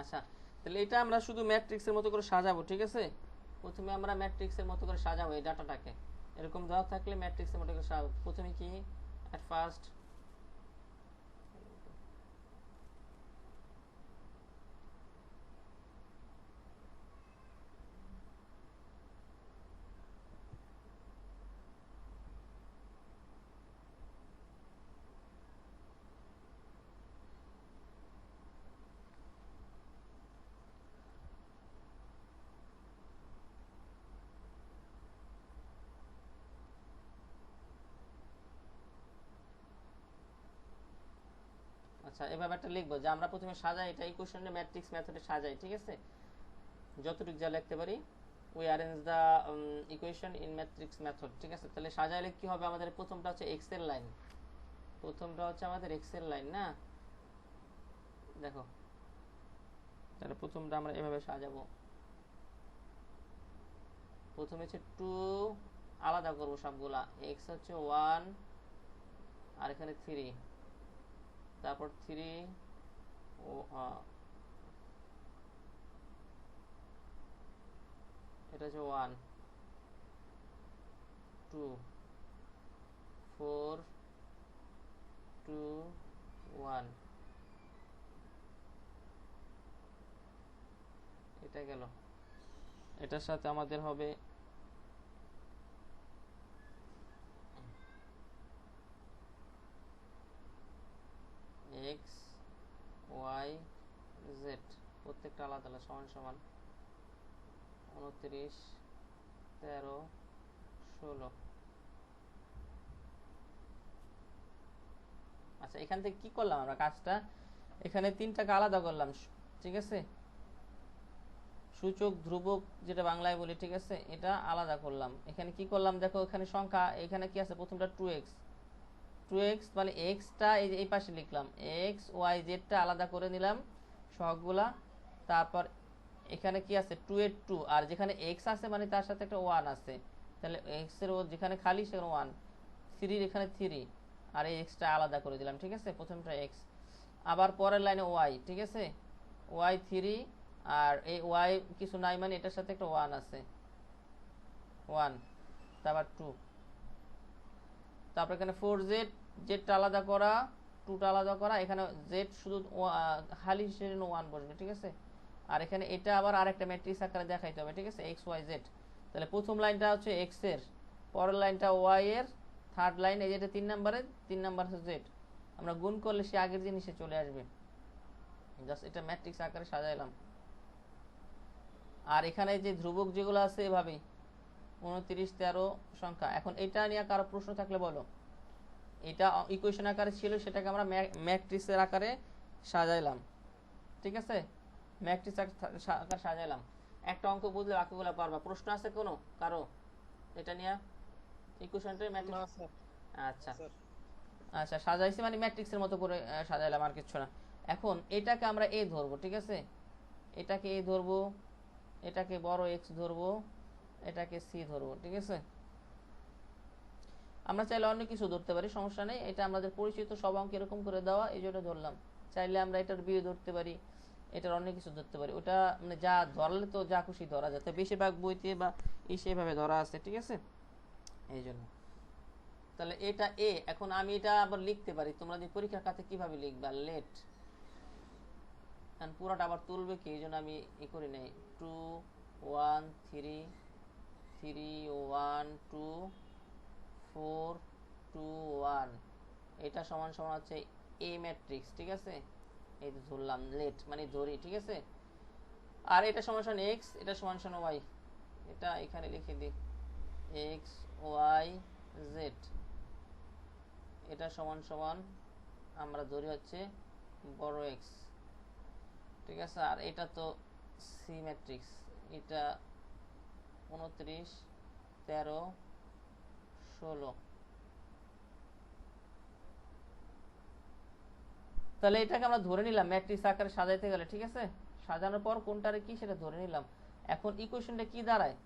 আচ্ছা, তাহলে এটা আমরা শুধু ম্যাট্রিক্সের মতো করে সাজাবো, ঠিক আছে। প্রথমে আমরা ম্যাট্রিক্সের মতো করে সাজাবো এই ডাটাটাকে। এরকম দেওয়া থাকলে ম্যাট্রিক্সের মতো করে সাজাবো। প্রথমে কি অ্যাট ফার্স্ট আচ্ছা এভাবে একটা লিখবো যে আমরা প্রথমে সাজাই এটা ইকুয়েশনের ম্যাট্রিক্স মেথডে সাজাই, ঠিক আছে। যতটুকু যা লিখতে পারি we arrange the equation in matrix method, ঠিক আছে। তাহলে সাজাইলে কি হবে, আমাদের প্রথমটা হচ্ছে এক্স এর লাইন, প্রথমটা হচ্ছে আমাদের এক্স এর লাইন না, দেখো। তাহলে প্রথমটা আমরা এভাবে সাজাবো। প্রথমে হচ্ছে 2, আলাদা করবো সবগুলা। এক্স হচ্ছে 1 আর এখানে 3, তারপর 3 ও এটা হচ্ছে 1 2 4 2 1, এটা গেল। এটার সাথে আমাদের হবে এক্স ওয়াই জেড, প্রত্যেকটা আলাদা আলাদা সমান সমান 29 13 16। আচ্ছা এখান থেকে কি করলাম আমরা কাজটা, এখানে তিনটাকে আলাদা করলাম, ঠিক আছে। সূচক ধ্রুবক যেটা বাংলায় বলি, ঠিক আছে, এটা আলাদা করলাম। এখানে কি করলাম দেখো, এখানে সংখ্যা, এখানে কি আছে, প্রথমটা 2x মানে এক্সটা এই পাশে লিখলাম, এক্স ওয়াই জেডটা আলাদা করে নিলাম সবগুলা। তারপর এখানে কি আছে 2 এর 2, আর যেখানে এক্স আছে মানে তার সাথে একটা 1 আছে, তাহলে এক্স এর যেখানে খালি সেখানে 1, 3 এখানে 3, আর এই এক্সটা আলাদা করে দিলাম, ঠিক আছে। প্রথমটা এক্স, আবার পরের লাইনে ওয়াই, ঠিক আছে, ওয়াই 3, আর এই ওয়াই কিছু নাই মানে এটার সাথে একটা 1 আছে, 1, তারপর 2, তারপর এখানে 4z, জেডটা আলাদা করা, 2টা আলাদা করা, এখানে জেড শুধু খালি সেজন্য 1 বসবে, ঠিক আছে। আর এখানে এটা আবার আরেকটা ম্যাট্রিক্স আকারে দেখাইতে হবে, ঠিক আছে, এক্স ওয়াই জেড। তাহলে প্রথম লাইনটা হচ্ছে এক্স এর, পরের লাইনটা ওয়াই এর, থার্ড লাইন এই যেটা 3 নম্বরের, 3 নাম্বার হচ্ছে জেড। আমরা গুণ করলে সে আগের জিনিসে চলে আসবে। জাস্ট এটা ম্যাট্রিক্স আকারে সাজাইলাম। আর এখানে যে ধ্রুবক যেগুলো আছে এভাবেই 29 13 সংখ্যা। এখন এটা নিয়ে কারো প্রশ্ন থাকলে বলো। এটা ইকুয়েশন আকারে ছিল, সেটাকে আমরা ম্যাট্রিক্সের আকারে সাজাইলাম, ঠিক আছে। ম্যাট্রিক্স আকারে সাজাইলাম। একটা অঙ্ক বুঝলে বাকিগুলো পারবা। প্রশ্ন আছে কোনো কারো এটা নিয়ে, ইকুয়েশনটাই ম্যাট্রিক্স? আচ্ছা আচ্ছা, সাজাইছি মানে ম্যাট্রিক্সের মতো করে সাজাইলাম, আর কিছু না। এখন এটাকে আমরা এ ধরবো, ঠিক আছে, এটাকে এ ধরবো, এটাকে বড় এক্স ধরবো, এটাকে সি ধরবো, ঠিক আছে। আমরা চাইলে অন্য কিছু ধরতে পারি, সমস্যা নেই। এটা আমাদের পরিচিত সব অঙ্ক এরকম করে দেওয়া, এই জন্য ধরলাম। চাইলে আমরা এটার বিয়ে ধরতে পারি, এটার অন্য কিছু ধরতে পারি। ওটা মানে যা ধরলে তো যা খুশি ধরা যায়, বেশিরভাগ বইতে বা সেভাবে ধরা আছে, ঠিক আছে, এই জন্য। তাহলে এটা এ। এখন আমি এটা আবার লিখতে পারি, তোমরা যে পরীক্ষার খাতে কিভাবে লিখবা, লেট, পুরোটা আবার তুলবে কি, এই জন্য আমি ই করি নাই, 2 1 3 3 1 2 4 2 1, এটা সমান সমান হচ্ছে এ ম্যাট্রিক্স, ঠিক আছে। এই তো ধরলাম, লেট মানে ধরি, ঠিক আছে। আর এটা সমান সমান এক্স, এটা সমান সমান ওয়াই, এটা এখানে লিখে দিই, এক্স ওয়াই জেড, এটা সমান সমান আমরা ধরি হচ্ছে বড় এক্স, ঠিক আছে। আর এটা তো সি ম্যাট্রিক্স, এটা 29 13 16। তাহলে এটাকে আমরা ধরে নিলাম ম্যাট্রিক্স আকারে সাজাইতে গেলে, ঠিক আছে। সাজানোর পর কোনটারে কি সেটা ধরে নিলাম। এখন ইকুয়েশনটা কি দাঁড়ায়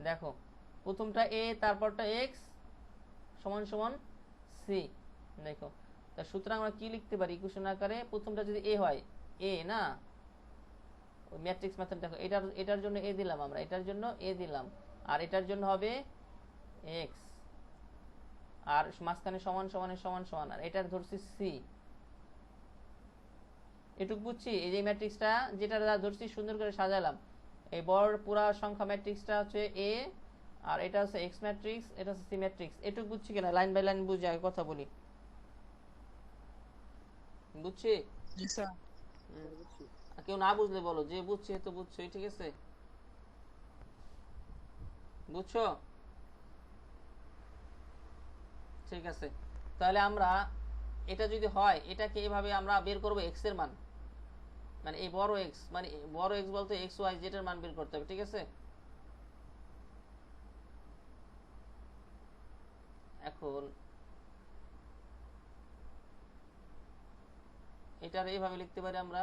দেখো, প্রথমটা এ, তারপরটা এক্স সমান সমান সি, দেখো তা সুতরাং আমরা কি লিখতে পারি ইকুয়েশন আকারে? প্রথমটা যদি এ হয়, এ না, ওই ম্যাট্রিক্স মেথড দেখো, এটার জন্য এ দিলাম, আমরা এটার জন্য এ দিলাম, আর এটার জন্য হবে এক্স, আর মাঝখানে সমান সমানের সমান সমান, আর এটার ধরছি সি। এটুক বুঝছি? এই যে ম্যাট্রিক্সটা যেটা ধরছি সুন্দর করে সাজালাম, এই বড় পুরা সংখ্যা ম্যাট্রিক্সটা হচ্ছে এ, আর এটা হচ্ছে এক্স ম্যাট্রিক্স, এটা হচ্ছে সি ম্যাট্রিক্স। এটুক বুঝছি কিনা? লাইন বাই লাইন বুঝে আগে কথা বলি। বুঝছি? জি স্যার। কেউ না বুঝলে বলো, যে বুঝছে তো বুঝছোই, ঠিক আছে? বুঝছো? ঠিক আছে, তাহলে আমরা এটা যদি হয়, এটাকে এভাবে আমরা বের করব এক্স এর মান, মানে এই বড় এক্স, মানে বড় এক্স বলতে এক্স ওয়াই জেড এর মান বের করতে হবে, ঠিক আছে? এখন এটার এইভাবে লিখতে পারি আমরা,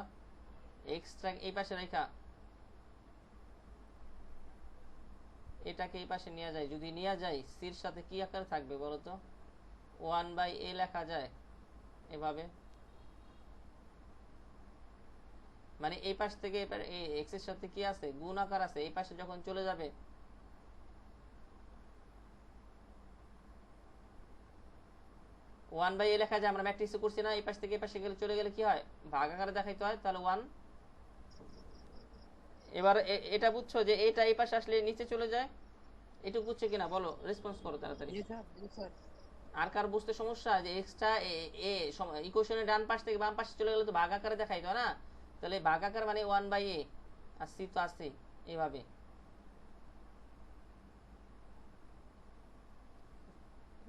এক্সটা এই পাশে রেখা এটাকে এই পাশে নিয়ে যায়, যদি নিয়ে যায় সির সাথে কি আকারে থাকবে বলো তো? 1/a লেখা যায় এভাবে, মানে এই পাশ থেকে এক্স এর সাথে কি আছে, গুণ আকার আছে, এই পাশে যখন চলে যাবে 1/a লেখা যায়। আমরা ম্যাট্রিক্সে করছি না, এই পাশ থেকে এই পাশে গেলে চলে গেলে কি হয়, ভাগ আকারে দেখাইতে হয়, তাহলে 1। এবার এটা বুঝছো যে এটা এই পাশে আসলে নিচে চলে যায়? এটুকু বুঝছো কিনা বলো, রেসপন্স করো তাড়াতাড়ি। জি স্যার, জি স্যার। আর কার বুঝতে সমস্যা? যে এক্সট্রা এ ইকুয়েশনের ডান পাশ থেকে বাম পাশে চলে গেলে তো ভাগ আকারে দেখাইতো না, তাহলে ভাগ আকার মানে 1/a, আর সি তো আছে এইভাবে।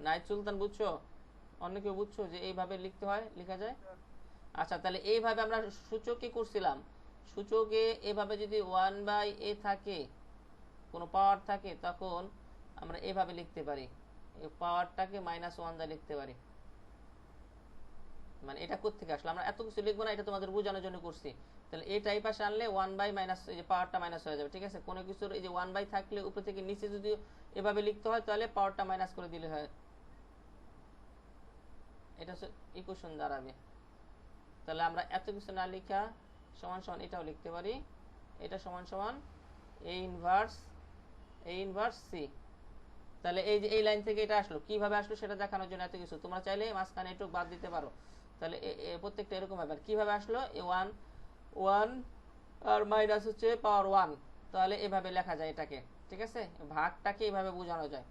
নাইট সুলতান বুঝছো? অন্য কেউ বুঝছো যে এইভাবে লিখতে হয়, লেখা যায়? আচ্ছা, তাহলে এইভাবে আমরা সূচকে করছিলাম, সূচকে এভাবে যদি 1/a থাকে, কোনো পাওয়ার থাকে, তখন আমরা এভাবে লিখতে পারি, এই পাওয়ারটাকে -1 দিয়ে লিখতে পারি। মানে এটা কোত্থেকে আসলো, আমরা এত কিছু লিখবো না, এটা তোমাদের বোঝানোর জন্য করছি। তাহলে এই টাইপ পাশে আনলে 1 মাইনাস, এই যে পাওয়ারটা মাইনাস হয়ে যাবে, ঠিক আছে? কোনো কিছুর এই যে 1 থাকলে উপর থেকে নিচে যদি এভাবে লিখতে হয়, তাহলে পাওয়ারটা মাইনাস করে দিলে হয়, এটা হচ্ছে ইকুয়েশন দাঁড়াবে। তাহলে আমরা এত কিছু না লিখা সমান সমান এটাও লিখতে পারি, এটা সমান সমান এ ইনভার্স সি। তাহলে এই যে এই লাইন থেকে এটা আসলো, কিভাবে আসলো সেটা দেখানোর জন্য এত কিছু, তোমরা চাইলে মাঝখানে একটু বাদ দিতে পারো। তাহলে প্রত্যেকটা এরকম হবে। কিভাবে আসলো? এ 1 আর মাইনাস হচ্ছে পাওয়ার 1, তাহলে এভাবে লেখা যায় এটাকে, ঠিক আছে? ভাগটাকে এভাবে বোঝানো যায়।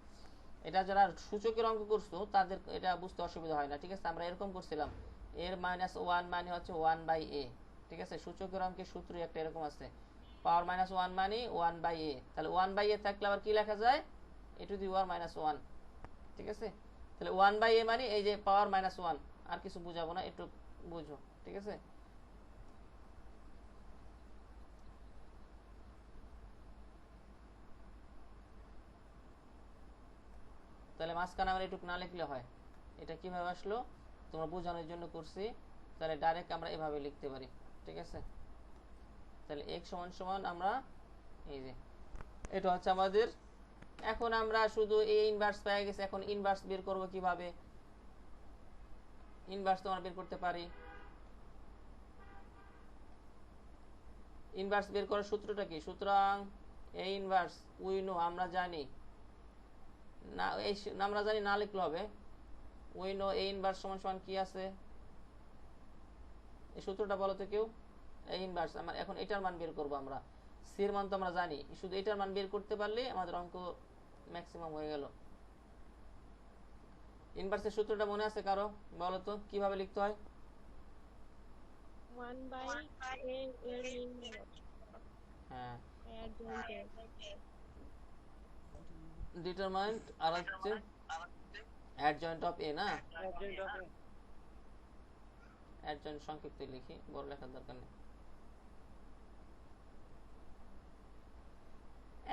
এটা যারা সূচকের অঙ্ক করছো তাদের এটা বুঝতে অসুবিধা হয় না, ঠিক আছে? আমরা এরকম করছিলাম, এর -1 মানে হচ্ছে 1/a, ঠিক আছে? সূচকের অঙ্কের সূত্র একটা এরকম আছে, পাওয়ার -1 মানে 1/a, তাহলে 1/a থাকলে আবার কি লেখা যায়, a টু দি পাওয়ার -1, ঠিক আছে? তাহলে 1/a মানে এই যে পাওয়ার -1, আর কিছু বুঝাবো না, একটু বুঝো, ঠিক আছে? তাহলে মাঝখানে আমরা এটুকু না লিখলে হয়। এটা কিভাবে আসলো তোমরা বোঝানোর জন্য করছি, তাহলে ডাইরেক্ট আমরা এভাবে লিখতে পারি, ঠিক আছে? তাহলে x সমান সমান আমরা এই যে এটা হচ্ছে আমাদের, এখন আমরা শুধু এই ইনভার্স পেয়ে গেছি, এখন ইনভার্স বের করব কিভাবে? ইনভার্স তো আমরা বের করতে পারি, ইনভার্স বের করার সূত্রটা কি? সুতরাং এই ইনভার্স উই নো, আমরা জানি না, এই আমরা জানি না লিখলে হবে, উই নো এই ইনভার্স সমান সমান কি আছে, এই সূত্রটা বলো তো কেউ। এই ইনভার্স আমরা এখন এটার মান বের করব, আমরা সি এর মান তো আমরা জানি, শুধু এটার মান বের করতে পারলে আমাদের অঙ্ক ম্যাক্সিমাম হয়ে গেল। ইনভার্সের সূত্রটা মনে আছে কারো? বলো তো কিভাবে লিখতে হয়? 1/a এর হ্যাঁ, ডিটারমাইন্ট ডিটারমাইন্ট, আর হচ্ছে অ্যাডজয়েন্ট অফ এ না, অ্যাডজয়েন্ট সংক্ষিপ্ত লিখি, বড় লেখার দরকার নেই।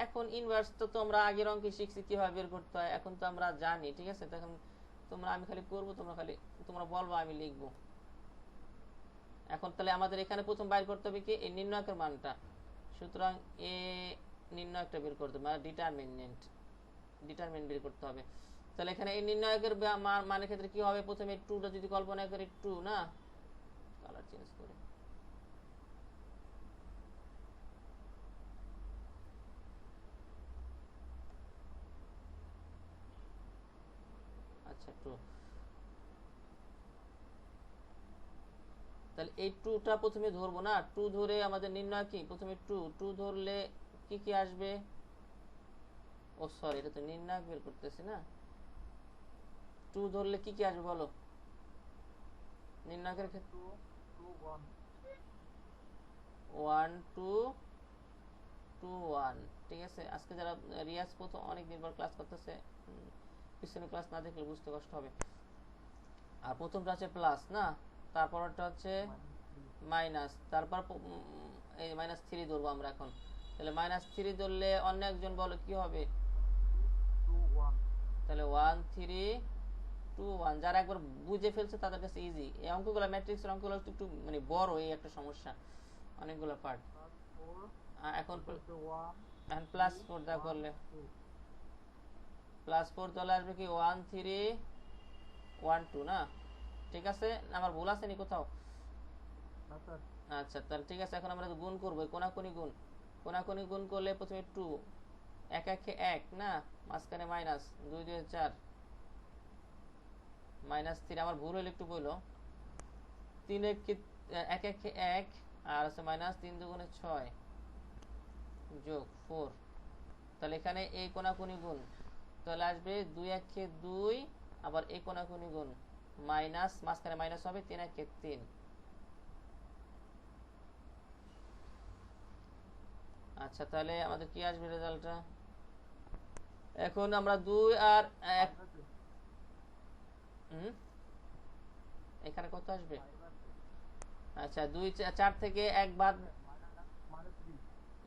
এখন ইনভার্স তো তোমরা আগের অঙ্কে শিখছি কিভাবে বের করতে হয়, এখন তো আমরা জানি, ঠিক আছে? তখন তোমরা, আমি খালি করবো, তোমরা বলবো, আমি লিখবো। এখন তাহলে আমাদের এখানে প্রথম বাইর করতে হবে কি, এই নির্ণায়কের মানটা। সুতরাং এ নির্ণায়কটা বের করতে হবে, মানে ডিটারমিনেন্ট বের করতে হবে। তাহলে এখানে এই নির্ণায়কের মানের ক্ষেত্রে কি হবে, প্রথমে 2টা যদি কল্পনা করি 2 না, কালার চেঞ্জ করে, আচ্ছা 2, তাহলে এই 2টা প্রথমে ধরবো না, 2 ধরে আমাদের নির্ণয় কি, প্রথমে 2 ধরলে কি কি আসবে, ও সরি এটা তো নির্ণায়ক বের করতেছি না, 2 ধরলে কি কি আসবে বলো, নির্ণায়কের ক্ষেত্রে 1 2 2 1, ঠিক আছে। আজকে যারা রিয়াজ প্রথম অনেক দিনবার ক্লাস করতেছে, পিছনে ক্লাস না দেখলে বুঝতে কষ্ট হবে। আর প্রথমটা হচ্ছে প্লাস না, তারপরটা হচ্ছে মাইনাস, তারপর এই -3 ধরবো আমরা এখন। তাহলে -3 ধরলে অন্য একজন বলো কি হবে, তাহলে 1 3 2 1, যারা একবার বুঝে ফেলছে তাদের কাছে ইজি। এই অঙ্কগুলো ম্যাট্রিক্সের অঙ্কগুলো একটু মানে বড়, এই একটা সমস্যা, অনেকগুলো পার্ট। এখন +4 দা করলে +4 তাহলে আসবে কি 1 3 1 2 না, ঠিক আছে। আমার ভুল আছে নি কোথাও? আচ্ছা তাহলে ঠিক আছে, এখন আমরা গুণ করবো, কোনাকুনি গুণ করলে প্রথমে 2, 1 1 1 না, মাঝখানে মাইনাস, 2 2 4, -3, আমার ভুল হলে একটু বললো, 3 1 1 1 1, আর আছে -3 2 6 যোগ 4, তাহলে এখানে এই কোনাকুনি গুণ, তাহলে আসবে 2 1 2, আবার এই কোনাকুনি গুণ, মাইনাস, মাঝখানে মাইনাস হবে, 3 1 3। আচ্ছা তাহলে আমাদের কি আসবে রেজাল্টটা, এখন আমরা 2 আর 1, এখানে কত আসবে, আচ্ছা 2 4 থেকে 1 বাদ,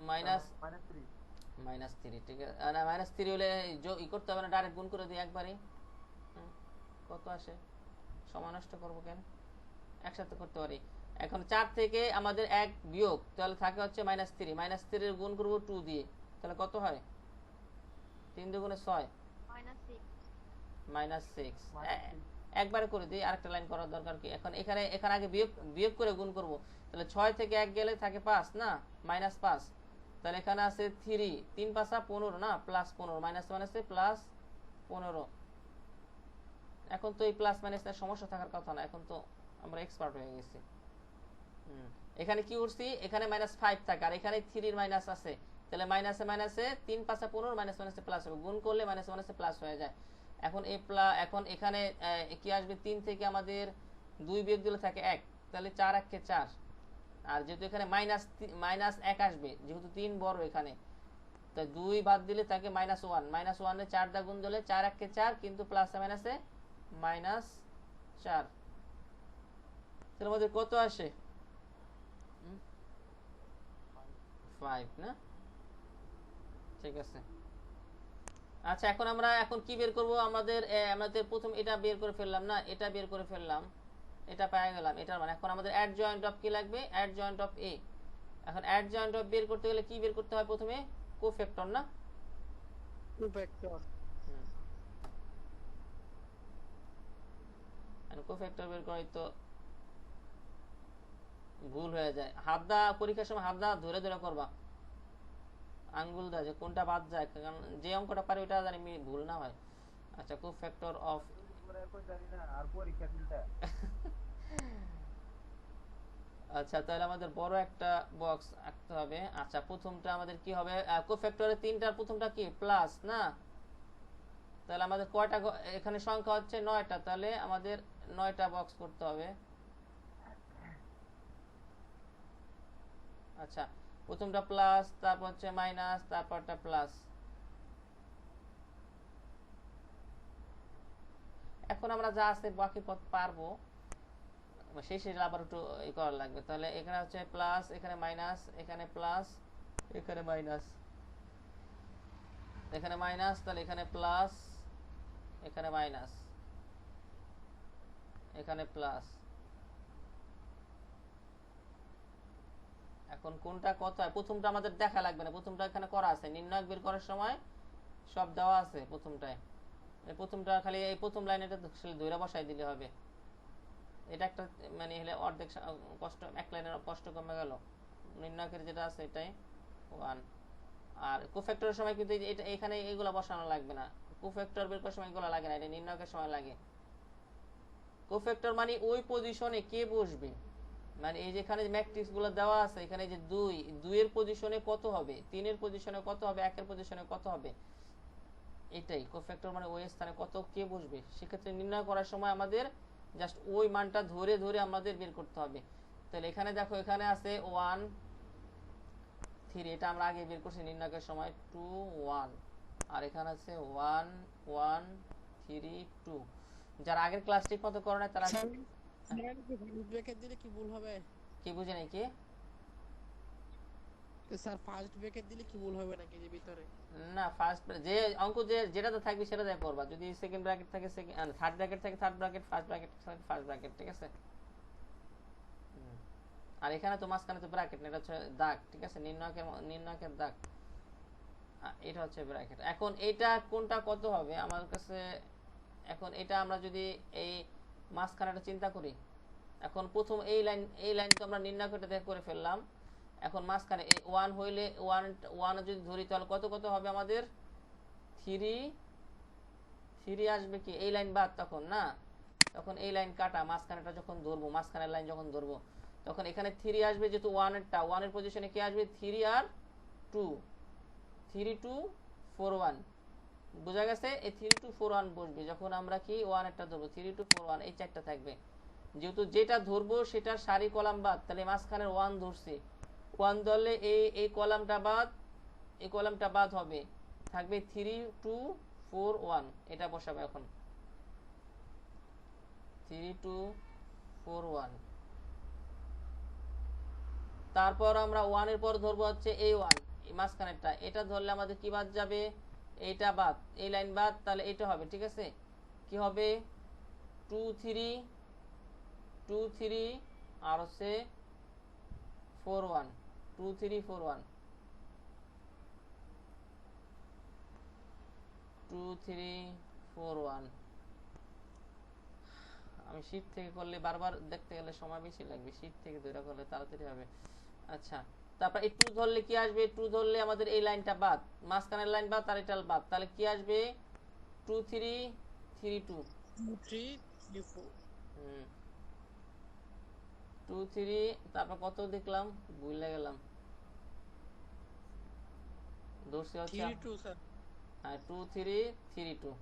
-3, ঠিক আছে না, -3 হলে ই করতে হবে না, ডাইরেক্ট গুণ করে দিই একবারে, কত আসে, সময় নষ্ট করবো কেন, একসাথে করতে পারি। এখন 4 থেকে আমাদের 1 বিয়োগ, তাহলে থাকে হচ্ছে -3 এর গুণ করবো 2 দিয়ে, তাহলে কত হয়, 3 2 6, -6, একবারে করে দিই, আরেকটা লাইন করার দরকার কি, এখন এখানে আগে বিয়োগ করে গুণ করব, তাহলে 6 থেকে 1 গেলে থাকে 5 না, -5, তাহলে এখানে আছে 3 3 5 15 না, +15, মাইনাস মাইনাসে +15। এখন তো এই প্লাস মাইনাসের সমস্যা থাকার কথা না, এখন তো আমরা এক্সপার্ট হয়ে গেছি। এখানে কি করছি, এখানে -5 থাকে, আর এখানে 3 এর মাইনাস আছে, তাহলে মাইনাসে মাইনাসে 3 5 15, মাইনাস মাইনাসে প্লাস হবে, গুণ করলে মাইনাস মাইনাসে প্লাস হয়ে যায়। এখন এখন এখানে কি আসবে, 3 থেকে আমাদের 2 বিয়োগ দিলে থাকে 1, তাহলে 4 1 4, আর যেহেতু এখানে -1 আসবে, যেহেতু 3 বড় এখানে, তাই 2 বাদ দিলে থাকে -1, -1 এ 4 দা গুণ দিলে 4 1 4, কিন্তু প্লাসে মাইনাসে -4, তাহলে আমাদের কত আসে, 5 না, ঠিক আছে। আচ্ছা এখন আমরা কি বের করব, আমাদের প্রথম এটা বের করে ফেললাম না, এটা বের করে ফেললাম, এটা পেয়ে গেলাম, এটার মানে এখন আমাদের অ্যাড জয়েন্ট অফ কি লাগবে, অ্যাড জয়েন্ট অফ এ। এখন অ্যাড জয়েন্ট অফ বের করতে গেলে কি বের করতে হয়, প্রথমে কোফ্যাক্টর না, কোফ্যাক্টর বের করাই তো ভুল হয়ে যায়, পরীক্ষার সময় হাত দা ধরে ধরে করবা, আঙ্গুল দা যে কোনটা বাদ যায়, কারণ যে অঙ্কটা পারি ওটা জানি ভুল না হয়। আচ্ছা কোফ্যাক্টর অফ, আচ্ছা তাহলে আমাদের বড় একটা বক্স আঁকতে হবে। আচ্ছা প্রথমটা আমাদের কি হবে, কোফ্যাক্টরের 3টার প্রথমটা কি প্লাস না, তাহলে আমাদের কয়টা, এখানে সংখ্যা হচ্ছে 9টা, তাহলে আমাদের 9টা বক্স করতে হবে। আচ্ছা প্রথমটা প্লাস, তারপর হচ্ছে মাইনাস, তারপরটা প্লাস। এখন আমরা যা আছে বাকি পথ পারবো, শেষে আবার একটু ই করা লাগবে। তাহলে এখানে হচ্ছে প্লাস, এখানে মাইনাস, এখানে প্লাস, এখানে মাইনাস, এখানে মাইনাস, তাহলে এখানে প্লাস, এখানে মাইনাস, এখানে প্লাস। এখন কোনটা কত হয়, প্রথমটা আমাদের দেখা লাগবে না, প্রথমটা এখানে করা আছে, নির্ণয় বের করার সময় সব দেওয়া আছে প্রথমটায়। এই প্রথমটা খালি এই প্রথম লাইনেটা ধরে বসাই দিলে হবে। এটা একটা মানে হলে অর্ধেক কষ্ট, এক লাইনের কষ্ট কমে গেল। নির্ণায়কের যেটা আছে এটাই 1। আর কোফ্যাক্টরের সময় কিন্তু এটা এখানে এগুলো বসানো লাগবে না, কোফ্যাক্টর বের করার সময় এগুলো লাগে না, এটা নির্ণায়কের সময় লাগে। কোফ্যাক্টর মানে ওই পজিশনে কে বসবে, মানে এই যেখানে ম্যাট্রিক্স গুলো দেওয়া আছে, এখানে যে 2 এর পজিশনে কত হবে, 3 এর পজিশনে কত হবে, 1 এর পজিশনে কত হবে, এটাই কোফ্যাক্টর মানে ওই স্থানে কত কে বসবে। সেক্ষেত্রে নির্ণয় করার সময় আমাদের জাস্ট ওই মানটা ধরে ধরে আমাদের বের করতে হবে। তাহলে এখানে দেখো, এখানে আছে 1 3, এটা আমরা আগে বের করছি নির্ণয়ের সময় 2 1, আর এখানে আছে 1 1 3 2। যারা আগের ক্লাস ঠিক মতো করে না তারা স্যার ব্র্যাকেট দিলে কি ভুল হবে? কি বুঝে নাই কি? তো স্যার ফার্স্ট ব্র্যাকেট দিলে কি ভুল হবে নাকি যে ভিতরে? না, ফার্স্ট যে অঙ্ক যেটাতে থাকবে সেটা দিয়ে করবা। যদি সেকেন্ড ব্র্যাকেট থাকে সেকেন্ড, থার্ড ব্র্যাকেট থাকে থার্ড ব্র্যাকেট, ফার্স্ট ব্র্যাকেট থাকে ফার্স্ট ব্র্যাকেট, ঠিক আছে? আর এখানে তো মাঝখানে তো ব্র্যাকেট না, এটা হচ্ছে দাগ, ঠিক আছে? নির্ণায়কের দাগ, এটা হচ্ছে ব্র্যাকেট। এখন এটা কোনটা কত হবে আমার কাছে, এখন এটা আমরা যদি এই মাঝখানেটা চিন্তা করি, এখন প্রথম এই লাইন তো আমরা নির্ণয় করে ফেললাম। এখন মাঝখানে এই 1 হইলে 1 যদি ধরি তাহলে কত কত হবে আমাদের, 3 আসবে কি এই লাইন বাদ, তখন না, তখন এই লাইন কাটা, মাঝখানেটা যখন ধরবো, মাঝখানের লাইন যখন ধরবো তখন এখানে 3 আসবে, যেহেতু 1 এর পজিশনে কি আসবে, 3 আর 2, 3 2 4 1, বোঝা গেছে? এই 3 2 4 1 বসবে যখন আমরা কি 1 একটা ধরবো, 3 2 4 1 এই চারটা থাকবে। যেহেতু যেটা ধরবো সেটার সারি কলাম বাদ, তাহলে মাঝখানের 1 ধরছি, 1 ধরলে এই কলামটা বাদ, এই কলামটা বাদ হবে, থাকবে 3 2 4 1, এটা বসাবে এখন 3 2 4 1। তারপর আমরা 1 এর পর ধরবো হচ্ছে এই 1, এই মাঝখানেরটা, এটা ধরলে আমাদের কি বাদ যাবে, এইটা বাদ, এই লাইন বাদ, তাহলে এটা হবে, ঠিক আছে? কি হবে, 2 3 2 3 আর হচ্ছে 4 1, 2 3 4 1, 2 3 4 1। আমি শীট থেকে করলে বারবার দেখতে গেলে সময় বেশি লাগবে, শীট থেকে ধরে করলে তাড়াতাড়ি হবে। আচ্ছা, তারপর এই 2 ধরলে কি আসবে, 2 ধরলে আমাদের এই লাইনটা বাদ, মাঝখানের লাইন বাদ আর এটা বাদ, তাহলে কি আসবে, 2 3 3 2 2 3 3 4 2 3, তারপর কত দেখলাম ভুলে গেলাম, ধরছি হচ্ছে 3 2 স্যার। হ্যাঁ 2 3 3 2।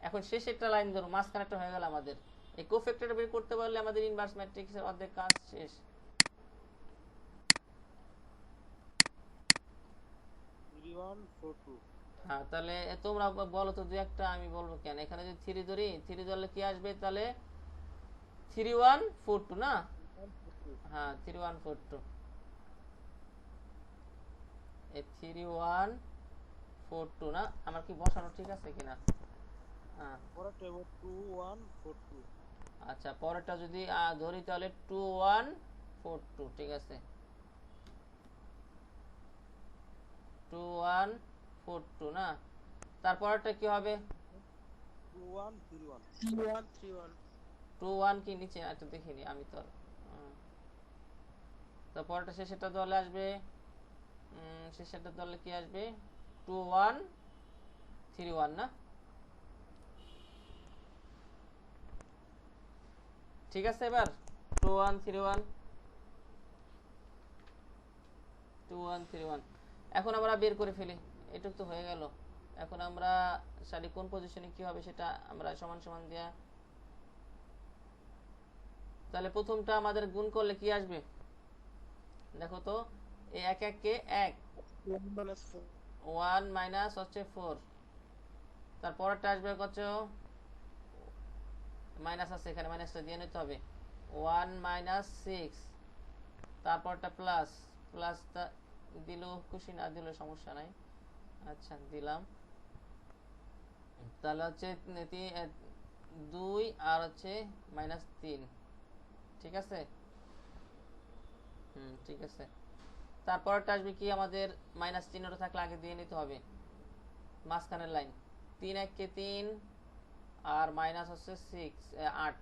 এখন শেষ একটা লাইন ধরো, মাঝখানেটা হয়ে গেল আমাদের। এই কোফ্যাক্টরটা বের করতে পারলে আমাদের ইনভার্স ম্যাট্রিক্সের অর্ধেক কাজ শেষ। 3 1 4 2। হ্যাঁ, তাহলে তোমরা বলো তো দুই একটা, আমি বলবো কেন। এখানে যদি 3 ধরি, 3 ধরলে কি আসবে, তাহলে 3 1 4 2 না? হ্যাঁ 3 1 4 2, এই 3 1 4 2 না? আমার কি বসানো ঠিক আছে কিনা? হ্যাঁ পরেরটা 2 1 4 2। আচ্ছা, পরেরটা যদি ধরি তাহলে 2 1 4 2, ঠিক আছে? 2 1 4 2 না? তারপরটা কি হবে, 2 1 3 1 3 1 3 1। 2 1 কি নিচে, আচ্ছা দেখিনি আমি তো। তারপরটা শেষেরটা দলে আসবে, শেষেরটা দলে কি আসবে, 2 1 3 1 না? ঠিক আছে, এবার 2 1 3 1 2 1 3 1। এখন আমরা বের করে ফেলি, এটুক তো হয়ে গেল। এখন আমরা সারি কোন পজিশনে কি হবে সেটা আমরা সমান সমান দেয়া। তাহলে প্রথমটা আমাদের গুণ করলে কি আসবে, দেখো তো, এই 1 1 কে 1, 1 মাইনাস হচ্ছে 4, তারপরটা আসবে কত, মাইনাস আছে এখানে, মাইনাসটা দিয়ে নিতে হবে, 1 মাইনাস 6, তারপরটা প্লাস, প্লাসটা দিলেও খুশি, না দিলেও সমস্যা নাই। আচ্ছা দিলাম, তাহলে হচ্ছে 2 আর হচ্ছে মাইনাস 3, ঠিক আছে? ঠিক আছে। তারপরটা আসবে কি আমাদের মাইনাস চিহ্নটা থাকলে আগে দিয়ে নিতে হবে মাঝখানের লাইন 3 1 কে 3 আর মাইনাস হচ্ছে 8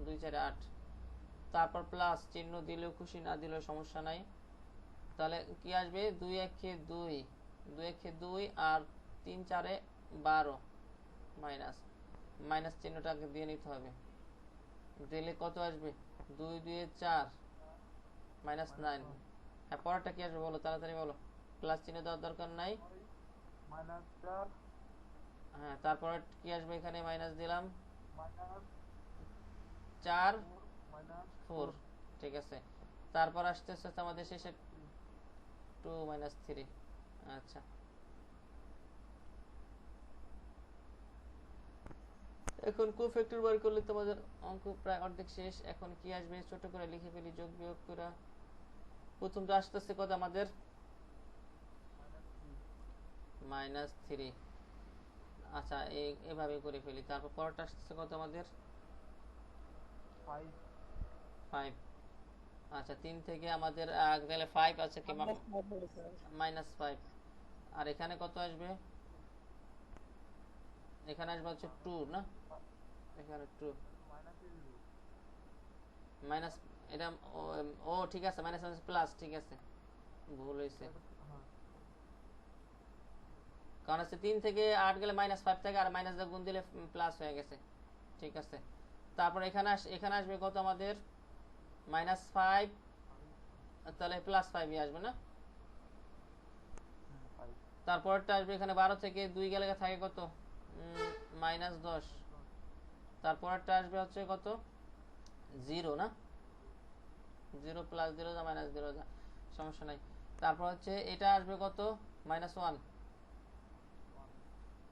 2 4 8 তারপর প্লাস চিহ্ন দিলেও খুশি না দিলেও সমস্যা নাই তাহলে কি আসবে 2 1 কে 2 2 1 কে 2 আর 3 4 এ 12 মাইনাস মাইনাস চিহ্নটাকে দিয়ে নিতে হবে দিলে কত আসবে 2 2 এ 4 মাইনাস 9 হ্যাঁ পরেরটা কি আসবে বলো তাড়াতাড়ি বলো প্লাস চিহ্ন দেওয়ার দরকার নাই মাইনাস 4 হ্যাঁ তারপরে কি আসবে এখানে মাইনাস দিলাম মাইনাস 4 মাইনাস 4 ঠিক আছে তারপর আসতেছে আমাদের শেষে 2 মাইনাস 3 আচ্ছা এখন কোফ্যাক্টর বার করলে তোমাদের অঙ্ক প্রায় অর্ধেক শেষ এখন কি আসবে ছোট করে লিখে ফেলি যোগ বিয়োগ করে প্রথমটা আসতেছে কত আমাদের -3 আচ্ছা এভাবে করে ফেলি তারপর পরেরটা আসতেছে কত আমাদের 5 আচ্ছা 3 থেকে আমাদের গেলে 5 আছে কি -5 আর এখানে কত আসবে এখানে আসবে হচ্ছে 2 না এখানে 2 মাইনাস এটা ও ঠিক আছে মাইনাস প্লাস ঠিক আছে ভুল হয়েছে কারণ হচ্ছে 3 থেকে 8 গেলে -5 থেকে আর মাইনাস দিয়ে গুণ দিলে প্লাস হয়ে গেছে ঠিক আছে তারপর এখানে আসবে কত আমাদের -5 তাহলে +5 আসবে না তারপরটা আসবে এখানে 12 থেকে 2 গেলে থাকে কত -10 তারপরটা আসবে হচ্ছে কত 0 না 0 প্লাস 0 যা মাইনাস 0 যা সমস্যা নাই তারপর হচ্ছে এটা আসবে কত -1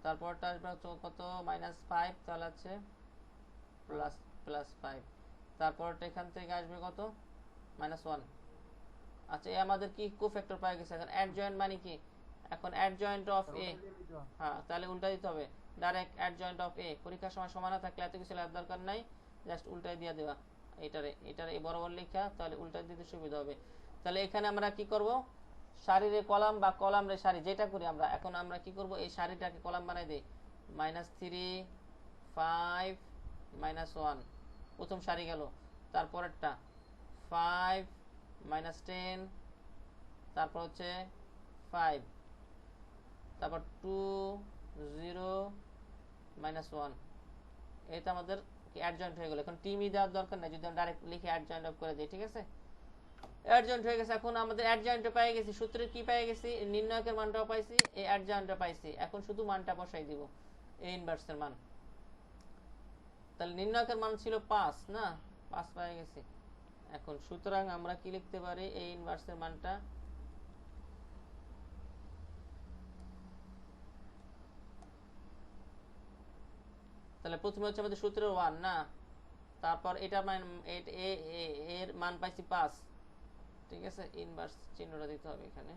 তারপরটা আসবে কত -5 তাহলে আছে +5 তারপরটা এখান থেকে আসবে কত -1 আচ্ছা এই আমাদের কি কোফ্যাক্টর পাই গেছে এখন অ্যাডজয়েন্ট মানে কি এখন অ্যাডজয়েন্ট অফ এ হ্যাঁ তাহলে উল্টা দিতে হবে ডাইরেক্ট অ্যাডজয়েন্ট অফ এ পরীক্ষার সময় সমান থাকলে এত কিছু লেখার দরকার নাই জাস্ট উল্টাই দিয়ে দেওয়া এটারে বরাবর লেখা তাহলে উল্টা দিতে সুবিধা হবে তাহলে এখানে আমরা কি করব সারিরে কলাম বা কলাম রে সারি যেটা করি আমরা এখন আমরা কি করব এই সারিটাকে কলাম বানাই দেই -3 5 -1 প্রথম সারি গেল তারপরেরটা 5 -10 তারপর হচ্ছে 5 তারপর 2 0 -1 এটা আমাদের কি অ্যাডজয়েন্ট হয়ে গেল এখন টিমই দেওয়ার দরকার নাই যদি আমরা ডাইরেক্ট লিখে অ্যাডজয়েন্ট অফ করে দিই ঠিক আছে অ্যাডজয়েন্ট হয়ে গেছে এখন আমাদের অ্যাডজয়েন্ট পেয়ে গেছি সূত্রে কি পেয়ে গেছি নির্ণায়কের মানটাও পাইছি এই অ্যাডজয়েন্টটা পাইছি এখন শুধু মানটা বসাই দিব এই ইনভার্সের মান তাহলে নির্ণায়কের মান ছিল 5 না 5 পেয়ে গেছি এখন সুতরাং আমরা কি লিখতে পারি এই ইনভার্সের মানটা তাহলে প্রথমে হচ্ছে আমাদের সূত্রের 1 না তারপর এটা মান এর মান পাইছি 5 ঠিক আছে ইনভার্স চিহ্নটা দিতে হবে এখানে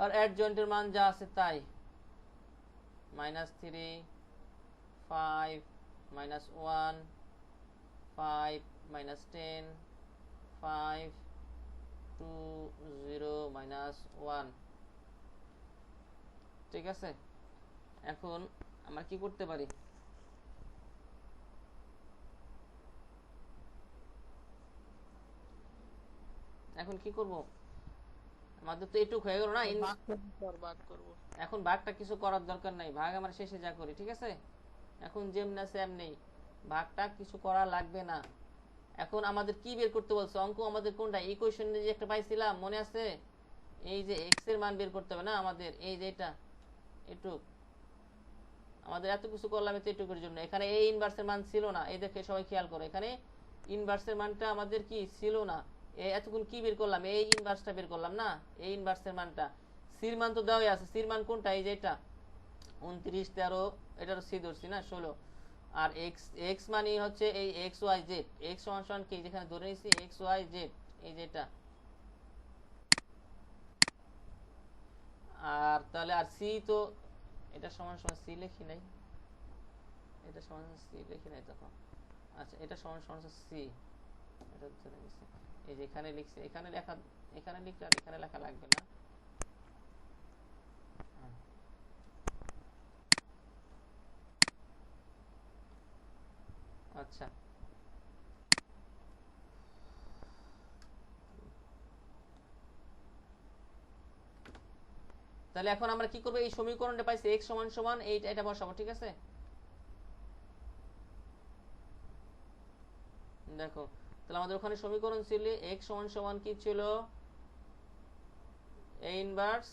আর অ্যাডজয়েন্টের মান যা আছে তাই -3 5 -1 5 -10 5 2 0 -1 ঠিক আছে এখন আমরা কি করতে পারি এখন কি করব আমাদের তো এটুক হয়ে গেল না ভাগ করব এখন ভাগটা কিছু করার দরকার নাই ভাগ আমরা শেষে যা করি ঠিক আছে এখন যেমন আছে এমনি ভাগটা কিছু করা লাগবে না এখন আমাদের কি বের করতে বলছে অঙ্ক আমাদের কোনটা ইকুয়েশনে যে একটা পাইছিলাম মনে আছে এই যে x এর মান বের করতে হবে না আমাদের এই যে এটা এটুক আমাদের এত কিছু করলাম এটুকুর জন্য এখানে এই ইনভার্সের মান ছিল না এই দেখে সবাই খেয়াল করো এখানে ইনভার্সের মানটা আমাদের কি ছিল না এই এতক্ষণ কি বের করলাম এই ইনভার্সটা বের করলাম না এই ইনভার্সের মানটা সির মান তো দেওয়াই আছে সির মান কোনটা এই যে এটা 29 13 এটার সি ধরছি না 16 আর x মানে হচ্ছে এই x y z x সমান কি যেখানে ধরে নিছি x y z এই যে এটা আর তাহলে আর সি তো এটা সমান সি লিখি নাই এটা সমান সি লিখি নাই তখন আচ্ছা এটা সমান সি এটা ধরে নিছি এই যে এখানে লিখছি এখানে লেখা এখানে লিখলে আর এখানে লেখা লাগবে না। আচ্ছা তাহলে এখন আমরা কি করব, এই সমীকরণটা পাইছি x সমান সমান এটা বসাবো, ঠিক আছে। দেখো তাহলে আমাদের ওখানে সমীকরণ ছিল x সমান সমান কি ছিল, a ইনভার্স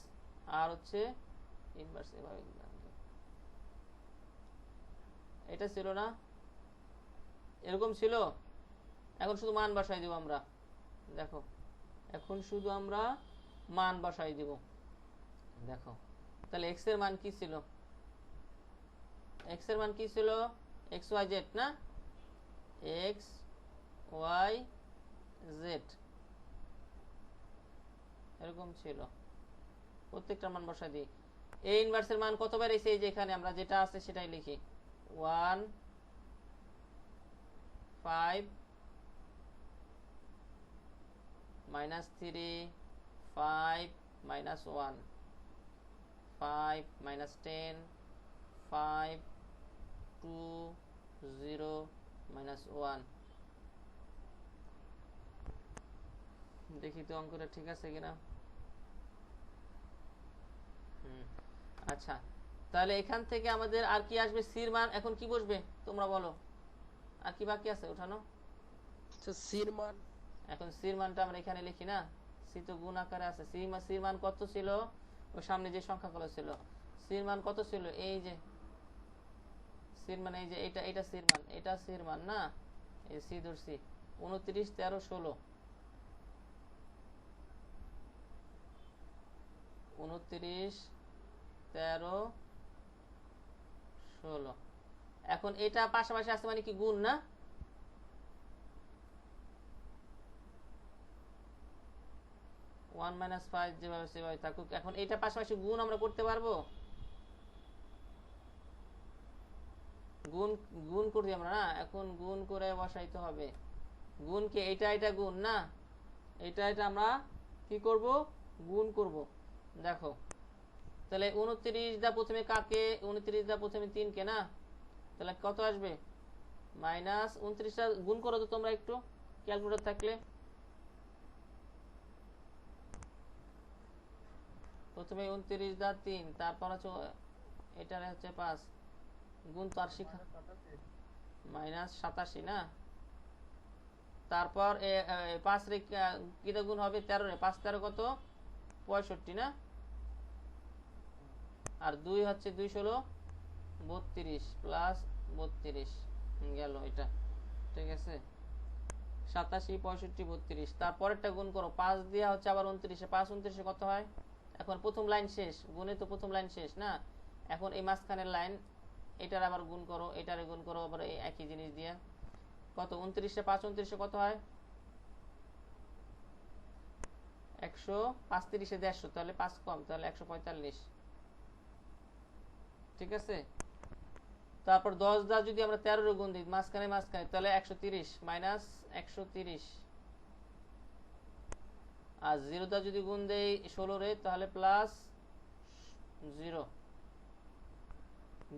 আর হচ্ছে ইনভার্স, এভাবে এটা ছিল না, এরকম ছিল। এখন শুধু মান বসাই দেব আমরা, দেখো এখন শুধু আমরা মান বসাই দেব। দেখো তাহলে x এর মান কি ছিল, x এর মান কি ছিল, x y z না, x y z এরকম ছিল। প্রত্যেকটা মান বসাই দিই। a ইনভার্সের মান কত বেরিয়েছে, এই যে এখানে আমরা যেটা আছে সেটাই লিখি, 1 5 -3 5 -1 5 -10 5 2 0 -1। দেখি তো অঙ্কটা ঠিক আছে কিনা। আচ্ছা তাহলে এখান থেকে আমাদের আর কি আসবে, সির মান এখন কি বসবে তোমরা বলো, আর কি বাকি আছে উঠানো। সির মান, এখন সির মানটা আমরা এখানে লিখি না, সি তো গুণ আকারে আছে। সির মান কত ছিল, ওই সামনে যে সংখ্যাগুলো ছিল, সির মান কত ছিল, এই যে সির মান, এই যে এটা সির মান, এটা সির মান না, এই সি ধরছি 29 13 16 29 13 16। এখন এটা পাশাপাশি আছে মানে কি গুণ না, 1 - 5 যেভাবে সেভাবে থাকুক। এখন এটা পাশাপাশি গুণ আমরা করতে পারবো, গুণ গুণ করি আমরা না, এখন গুণ করে বসাইতে হবে। গুণ কি এটা গুণ না, এটা আমরা কি করব, গুণ করব। দেখো তাহলে 29 দা প্রথমে কাকে, 29 দা প্রথমে 3 কে না, তাহলে কত আসবে, -29 টা গুণ করো তো তোমরা একটু ক্যালকুলেটর থাকলে। প্রথমে 29 দা 3, তারপর হচ্ছে এটারে হচ্ছে 5, গুণ তো আর শিখা -87 না, তারপর 5 রে কিটা গুণ হবে 13 রে, 5 13 কত 65 না, আর 2 হচ্ছে 2 16 32 প্লাস 32 গেল এটা, ঠিক আছে। 87 65 32, তারপরেরটা গুণ করো 5 দিয়া হচ্ছে আবার 29, 5 29 কত হয়। এখন প্রথম লাইন শেষ, গুণে তো প্রথম লাইন শেষ না, এখন এই মাঝখানের লাইন এটার আবার গুণ করো, এটারে গুণ করো আবার এই একই জিনিস দিয়ে, কত 29 5 29 কত হয় 100, 5 30 150, তাহলে 5 কম, তাহলে 145, ঠিক আছে। তারপর 10 দা যদি আমরা 13 এর গুণ দিই মাঝখানে তাহলে 130 মাইনাস 130, আর 0 দা যদি গুণ দেই 16 রে তাহলে প্লাস 0,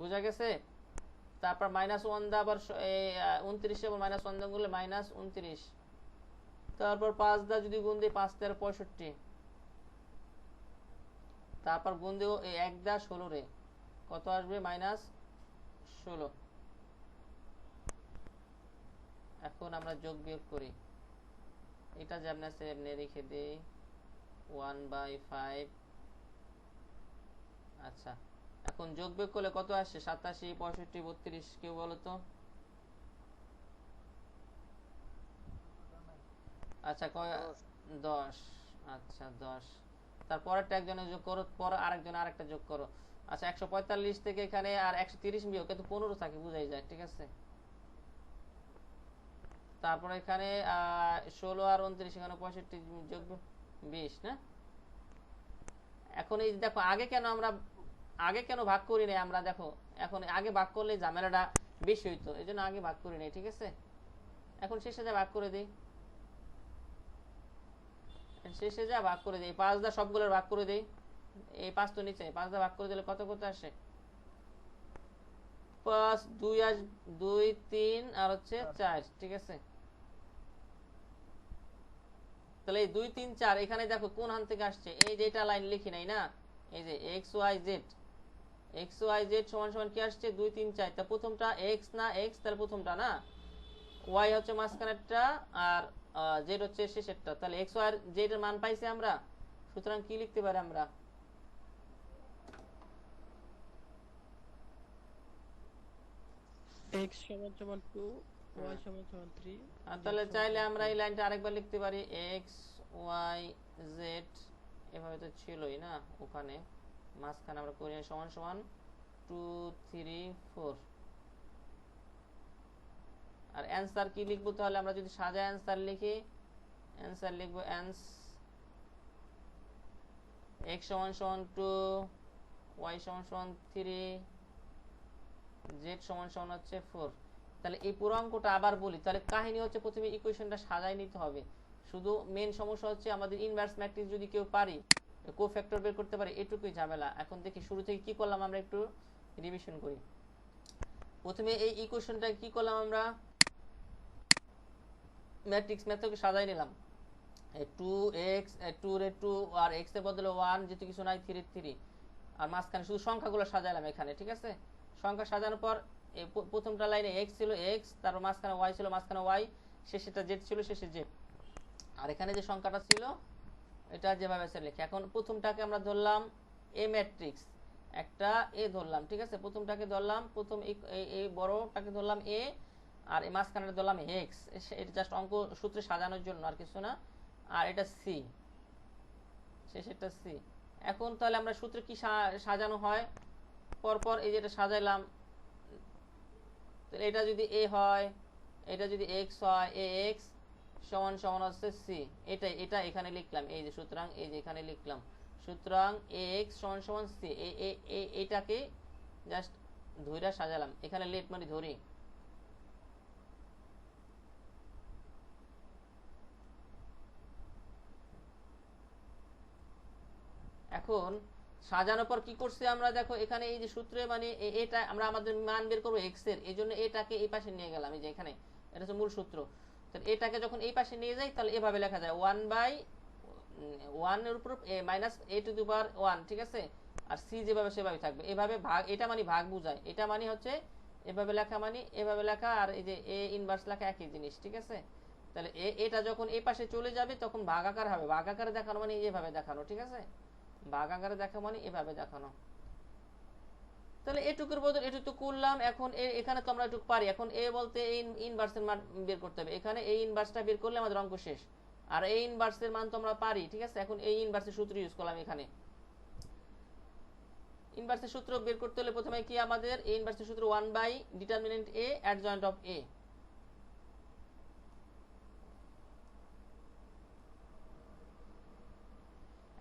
বুঝা গেছে। তারপর -1 দা আবার 29 এবং -1 দা গুণলে -29, তারপর 5 দা যদি গুণ দিই 5 13 65, তারপর গুণ দেব 1 দা 16 রে, কত আসবে -16। এখন আমরা যোগ বিয়োগ করি, এটা যেমন আছে এমনি রেখে দেই 1/5। আচ্ছা এখন যোগ বিয়োগ করলে কত আসে, 87 65 32, কেউ বলো তো। আচ্ছা 10, আচ্ছা 10, তারপরেরটা একজনে যোগ করো, পর আরেকজন আরেকটা যোগ করো। আচ্ছা 145 থেকে এখানে আর 130 বিয়োগ, কিন্তু 15 থাকে, বুঝাই যায়, ঠিক আছে। তারপর এখানে 16 আর 29, এখানে 65 যোগ 20 না। এখন এই দেখো আগে কেন ভাগ করি নাই আমরা, দেখো এখন আগে ভাগ করলে ঝামেলাটা বেশি হইতো, এই জন্য আগে ভাগ করি নাই, ঠিক আছে। এখন শেষে যা ভাগ করে দিই, শেষে যা ভাগ করে দেই, 5 দা সবগুলোর ভাগ করে দেই, এই 5 তো নিচে, 5 দা ভাগ করে দিলে কত কত আসে, 5 2 আস 2 3 আর হচ্ছে 4, ঠিক আছে। তাহলে এই 2 3 4 এখানে দেখো কোন হান থেকে আসছে, এই যে এটা লাইন লিখি নাই না, এই যে x y z, x y z সমান সমান কি আসছে 2 3 4, তা প্রথমটা x না x, তাহলে প্রথমটা না, y হচ্ছে মাঝখানেরটা আর z হচ্ছে শেষেরটা, তাহলে x y আর z এর মান পাইছি আমরা। সুতরাং কি লিখতে পারি আমরা, x সমান সমান 2, y সমান সমান 3। আর তাহলে চাইলে আমরা এই লাইনটা আরেকবার লিখতে পারি, x y z এভাবে তো ছিলই না ওখানে, মাঝখানে আমরা করি সমান সমান 2 3 4। আর অ্যানসার কি লিখবো, তাহলে আমরা যদি সাজায় অ্যানসার লিখি, অ্যানসার লিখবো x সমান সমান 2, y সমান সমান 3, z সমান সমান হচ্ছে 4। তাহলে এই পুরো অঙ্কটা আবার বলি, তাহলে কাহিনী হচ্ছে প্রথমে ইকুয়েশনটা সাজায় নিতে হবে, শুধু মেন সমস্যা হচ্ছে আমাদের ইনভার্স ম্যাট্রিক্স যদি কেউ পারি, কোফ্যাক্টর বের করতে পারি, এটুকুই ঝামেলা। এখন দেখি শুরু থেকে কি করলাম, আমরা একটু রিভিশন করি। প্রথমে এই ইকুয়েশনটা কি করলাম, আমরা ম্যাট্রিক্স মেথডকে সাজাই নিলাম, 2x 2 রে 2 আর x এর বদলে 1, যেহেতু কিছু নাই 3 3, আর মাঝখানে শুধু সংখ্যাগুলো সাজাইলাম এখানে, ঠিক আছে। সংখ্যা সাজানোর পর প্রথমটা লাইনে x ছিল x, তারপর মাঝখানে y ছিল, মাঝখানে y, শেষেটা z ছিল, শেষে z, আর এখানে যে সংখ্যাটা ছিল এটা যেভাবে আছে লিখি। এখন প্রথমটাকে আমরা ধরলাম a ম্যাট্রিক্স, একটা a ধরলাম, ঠিক আছে। প্রথমটাকে ধরলাম, প্রথম এই বড়টাকে ধরলাম a, আর এই মাঝখানেটা ধরলাম x, এটা জাস্ট অঙ্ক সূত্রে সাজানোর জন্য, আর কিছু না। আর এটা c, শেষেরটা c। এখন তাহলে আমরা সূত্রে কি সাজানো হয়, পরপর এই যেটা সাজাইলাম, তাহলে এটা যদি a হয়, এটা যদি x হয়, ax সমান সমান হচ্ছে c, এটা এখানে লিখলাম, এই যে সুতরাং এই যে এখানে লিখলাম, সুতরাং ax সমান সমান c, এটাকে জাস্ট ধইরা সাজালাম, এখানে লেট মানে ধরি। এখন সাজানোর পর কি করছি আমরা, দেখো এখানে এই যে সূত্রে মানে এটা আমরা আমাদের মান বের করবো x এর, এই জন্য এটাকে এই পাশে নিয়ে গেলাম, এই যে এখানে এটা হচ্ছে মূল সূত্র। তাহলে এটাকে যখন এই পাশে নিয়ে যাই, তাহলে এভাবে লেখা যায় 1/1 এর উপর মাইনাস a টু দি পাওয়ার 1, ঠিক আছে। আর c যেভাবে সেভাবে থাকবে, এভাবে ভাগ, এটা মানে ভাগ বোঝায়, এটা মানে হচ্ছে এভাবে লেখা মানে এভাবে লেখা, আর এই যে a ইনভার্স লেখা একই জিনিস, ঠিক আছে। তাহলে এটা যখন এই পাশে চলে যাবে তখন ভাগাকার হবে, ভাগাকারে দেখানো মানে এইভাবে দেখানো, ঠিক আছে। ভাগাকারে দেখা মানে এভাবে দেখানো। তাহলে এটুকুর বদল এটুকু করলাম। এখন এখানে তো আমরা এটুকু পারি, এখন এ বলতে এই ইনভার্সের মান বের করতে হবে, এখানে এই ইনভার্সটা বের করলে আমাদের অঙ্ক শেষ। আর এই ইনভার্সের মান তো আমরা পারি, ঠিক আছে। এখন এই ইনভার্সের সূত্র ইউজ করলাম, এখানে ইনভার্সের সূত্র বের করতে হলে প্রথমে কি আমাদের এই ইনভার্সের সূত্র 1/ডিটারমিনেন্ট a অ্যাডজয়েন্ট অফ a।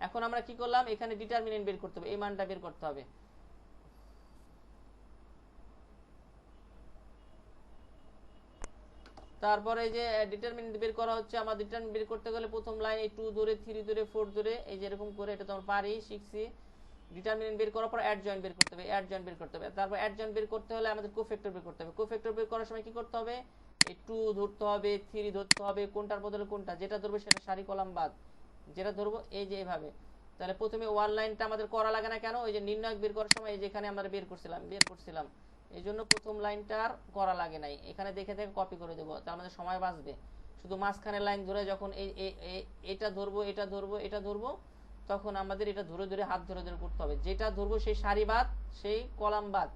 এখন আমরা কি করলাম, এখানে ডিটারমিনেন্ট বের করতে হবে, এই মানটা বের করতে হবে। তারপরে এই যে ডিটারমিনেন্ট বের করা হচ্ছে, আমার ডিটারমিনেন্ট বের করতে গেলে প্রথম লাইন এই 2 ধরে 3 ধরে 4 ধরে এই যে এরকম করে, এটা তো আমরা পারি, শিখছি। ডিটারমিনেন্ট বের করার পর অ্যাডজয়েন্ট বের করতে হবে, অ্যাডজয়েন্ট বের করতে হবে। তারপর অ্যাডজয়েন্ট বের করতে হলে আমাদের কোফ্যাক্টর বের করতে হবে। কোফ্যাক্টর বের করার সময় কি করতে হবে, এই 2 ধরতে হবে, 3 ধরতে হবে, কোনটার বদলে কোনটা, যেটা ধরবে সেটা সারি কলাম বাদ, যেটা ধরবো এই যে এভাবে। তাহলে প্রথমে ওয়ান লাইনটা আমাদের করা লাগে না কেন, ওই যে নির্ণায়ক বের করার সময় এই যে এখানে আমরা বের করছিলাম, এই জন্য প্রথম লাইনটা আর করা লাগে নাই, এখানে দেখে দেখে কপি করে দেবো, তার আমাদের সময় বাঁচবে। শুধু মাঝখানের লাইন ধরে যখন এটা ধরবো, এটা ধরবো, এটা ধরবো, তখন আমাদের এটা ধরে ধরে হাত ধরে ধরে করতে হবে, যেটা ধরবো সেই সারি বাদ, সেই কলাম বাদ,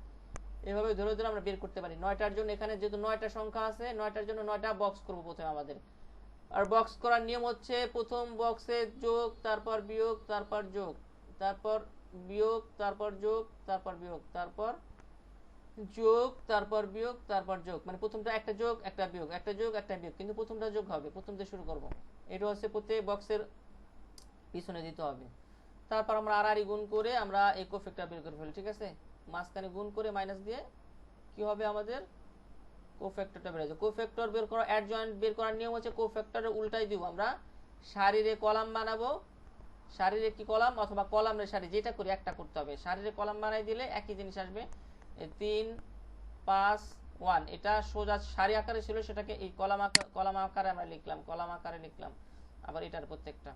এভাবে ধরে ধরে আমরা বের করতে পারি। 9টার জন্য এখানে যেহেতু 9টা সংখ্যা আছে, 9টার জন্য 9টা বক্স করবো প্রথমে আমাদের। আর বক্স করার নিয়ম হচ্ছে প্রথম বক্সে যোগ, তারপর বিয়োগ, তারপর যোগ, তারপর বিয়োগ, তারপর যোগ, তারপর বিয়োগ, তারপর যোগ, তারপর বিয়োগ, তারপর যোগ, মানে প্রথমটা একটা যোগ একটা বিয়োগ, একটা যোগ একটা বিয়োগ, কিন্তু প্রথমটা যোগ হবে, প্রথম দিয়ে শুরু করব। এটা হচ্ছে প্রত্যেক বক্সের পিছনে দিতে হবে। তারপর আমরা আর গুণ করে আমরা এই কোফ্যাক্টর বের করে ফেলি, ঠিক আছে। মাঝখানে গুণ করে মাইনাস দিয়ে কি হবে, আমাদের কোফ্যাক্টরটা বের হয়ে যাবে। কোফ্যাক্টর বের করা, অ্যাডজয়েন্ট বের করার নিয়ম হচ্ছে কোফ্যাক্টরের উল্টাই দিব আমরা, সারিরে কলাম বানাবো, সারিরে কি কলাম অথবা কলামরে সারি, যেটা করি একটা করতে হবে। সারিরে কলাম বানাই দিলে একই জিনিস আসবে, 3 5 1। এটা সোজা সারি আকারে ছিল, সেটাকে এই কলাম আকারে আমরা লিখলাম, কলাম আকারে লিখলাম আবার এটার প্রত্যেকটা।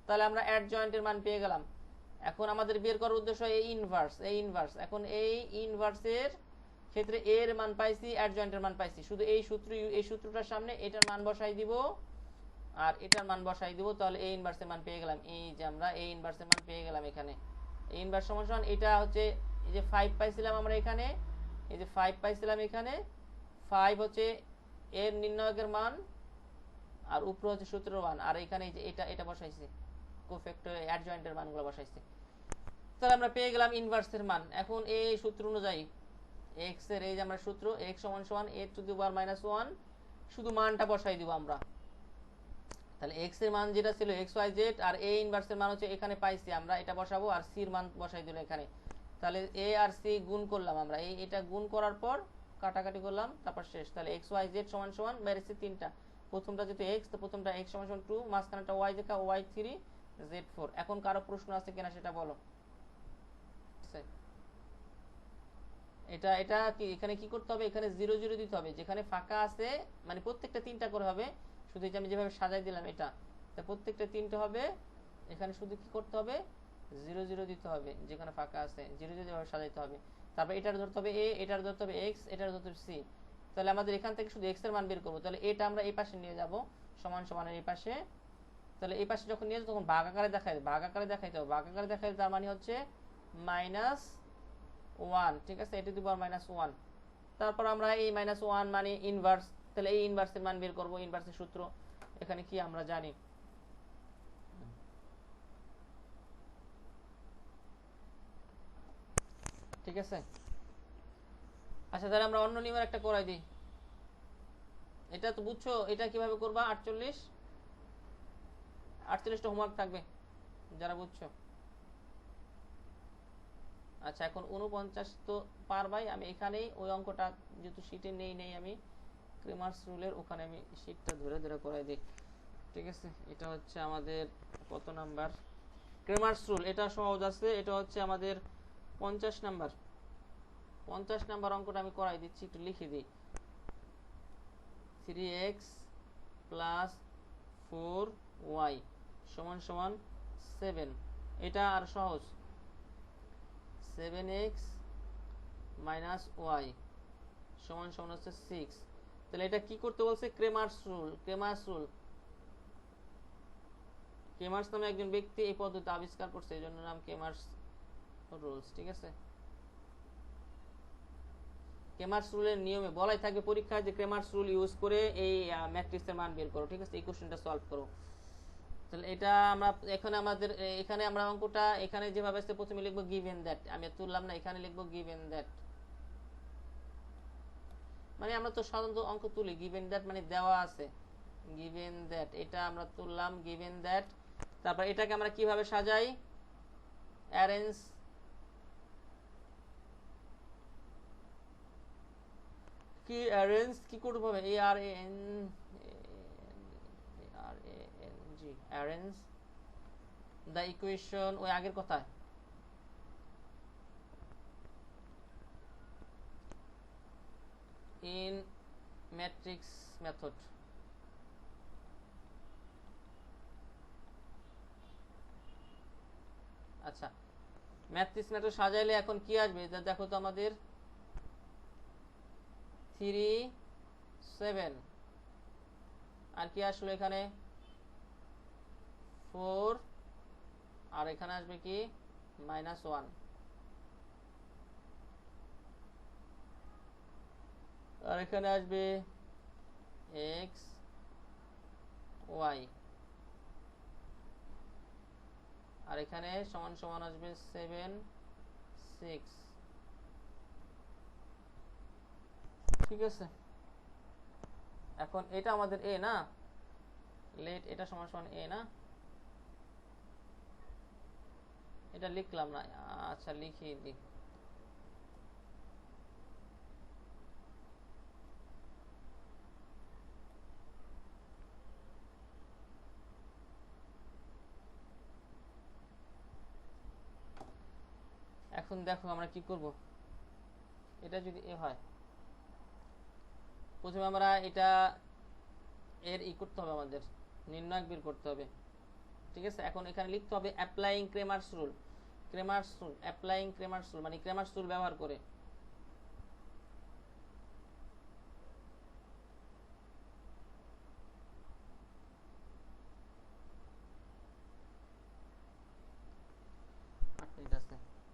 তাহলে আমরা অ্যাডজয়েন্টের মান পেয়ে গেলাম। এখন আমাদের বের করার উদ্দেশ্য এই ইনভার্স। এখন এই ইনভার্সের ক্ষেত্রে এর মান পাইছি, অ্যাডজয়েন্টের মান পাইছি, শুধু এই সূত্রটার সামনে এটার মান বসাই দিব আর এটার মান বসাই দিব, তাহলে এই ইনভার্সের মান পেয়ে গেলাম। এই যে আমরা এই ইনভার্সের মান পেয়ে গেলাম এখানে। এই ইনভার্স সমান এটা হচ্ছে এই যে 5 পাইছিলাম আমরা এখানে, এই যে 5 পাইছিলাম এখানে, 5 হচ্ছে এর নির্ণায়কের মান আর উপরে হচ্ছে সূত্রের মান, আর এখানে এই যে এটা বসাইছি, কোফ্যাক্টর অ্যাডজয়েন্টের মানগুলো বসাইছি। তাহলে আমরা পেয়ে গেলাম ইনভার্সের মান। এখন এই সূত্র অনুযায়ী x এর এই যে আমরা সূত্র x সমান সমান a টু দি পাওয়ার -1, শুধু মানটা বসাই দিব আমরা। তাহলে x এর মান যেটা ছিল x y z, R a ইনভার্সের মান হচ্ছে এখানে পাইছি আমরা, এটা বসাবো আর c এর মান বসাই দিলাম এখানে। তাহলে a আর c গুণ করলাম আমরা, এটা গুণ করার পর কাটাকাটি করলাম, তারপর শেষ। তাহলে x y z সমান সমান বেরিয়েছে তিনটা, প্রথমটা যেহেতু x, তো প্রথমটা x সমান সমান 2, মাঝখানেটা y দেখা y 3 z 4। এখন কারো প্রশ্ন আছে কিনা সেটা বলো। এটা এটা কি এখানে কি করতে হবে, এখানে 0 0 দিতে হবে, যেখানে ফাঁকা আছে মানে প্রত্যেকটা তিনটা করে হবে, শুধু এই যে আমি যেভাবে সাজাই দিলাম এটা, তা প্রত্যেকটা তিনটা হবে, এখানে শুধু কি করতে হবে 0 0 দিতে হবে, যেখানে ফাঁকা আছে 0 0 যেভাবে সাজাইতে হবে। তারপর এটার ধরতে হবে a, এটার ধরতে হবে x, এটার ধরতে হবে c। তাহলে আমাদের এখান থেকে শুধু x এর মান বের করব। তাহলে এটা আমরা এই পাশে নিয়ে যাব, সমান সমানের এই পাশে। তাহলে এই পাশে যখন নিয়ে যাব তখন ভাগ আকারে দেখাইতে হবে, ভাগ আকারে দেখাইতে তার মানে হচ্ছে -1, ঠিক আছে, এটা দিব -1। তারপর আমরা এই -1 মানে ইনভার্স, তাহলে এই ইনভার্সের মান বের করব। ইনভার্সের সূত্র এখানে কি আমরা জানি, ঠিক আছে। আচ্ছা তাহলে আমরা অন্য নিয়মের একটা করাই দিই। এটা তো বুঝছো, এটা কিভাবে করবা, 48টা হোমওয়ার্ক থাকবে যারা বুঝছো। আচ্ছা এখন 49 তো পারবাই, আমি এখানেই ওই অঙ্কটা যেহেতু শীটে নেই আমি ক্রেমার্স রুলের ওখানে আমি শীটটা ধরে ধরে করাই দিই, ঠিক আছে। এটা হচ্ছে আমাদের কত নাম্বার ক্রেমার্স রুল, এটা সহজ আছে, এটা হচ্ছে আমাদের 50 নাম্বার। 50 নাম্বার অঙ্কটা আমি করাই দিচ্ছি, একটু লিখে দিই। 3x প্লাস 4y সমান সমান 7। এটা আর সহজ, 7x মাইনাস y সমান সমান হচ্ছে 6। তাহলে এটা কি করতে বলছে, ক্রেমার্স রুল। ক্রেমার্স নামে একজন ব্যক্তি এই পদ্ধতি আবিষ্কার করছে, এই জন্য নাম ক্রেমার্স রুলস, ঠিক আছে। ক্রেমার্স রুলের নিয়মে বলাই থাকবে পরীক্ষায় যে ক্রেমার্স রুল ইউজ করে এই ম্যাট্রিক্সের মান বের করো, ঠিক আছে, এই কোশ্চেনটা সলভ করো। তাহলে এটা আমরা এখানে আমাদের এখানে আমরা অঙ্কটা এখানে যেভাবে আছে প্রথমে লিখবো গিভেন দ্যাট, আমি তুললাম না, এখানে লিখবো গিভেন দ্যাট, মানে আমরা তো সাধারণত অঙ্ক তুলি গিভেন দ্যাট মানে দেওয়া আছে, গিভেন দ্যাট এটা আমরা তুললাম গিভেন দ্যাট। তারপর এটাকে আমরা কিভাবে সাজাই, অ্যারেঞ্জ, কি অ্যারেঞ্জ কি করতে হবে, অ্যারেঞ্জ দ্য ইকুয়েশন, ওই আগের কথা ইন ম্যাট্রিক্স মেথড। আচ্ছা ম্যাট্রিক্স মেথড সাজাইলে এখন কি আসবে, দেখো তো আমাদের 3 7, আর কি আসলো এখানে 4, আর এখানে আসবে কি -1, আর এখানে আসবে x y, আর এখানে সমান সমান আসবে 7 6, ঠিক আছে। এখন এটা আমাদের a না, লেট এটা সমান সমান a না, এটা লিখলাম না, আচ্ছা লিখিয়ে দিই। এখন দেখো আমরা কি করব, এটা যদি এ হয় প্রথমে আমরা এটা এর করতে হবে, আমাদের নির্ণায়ক বের করতে হবে। ঠিক আছে, এখন এখানে লিখতে হবে applying Cramer's rule. Cramer's rule, applying Cramer's rule মানে ক্রেমার্স রুল ব্যবহার করে।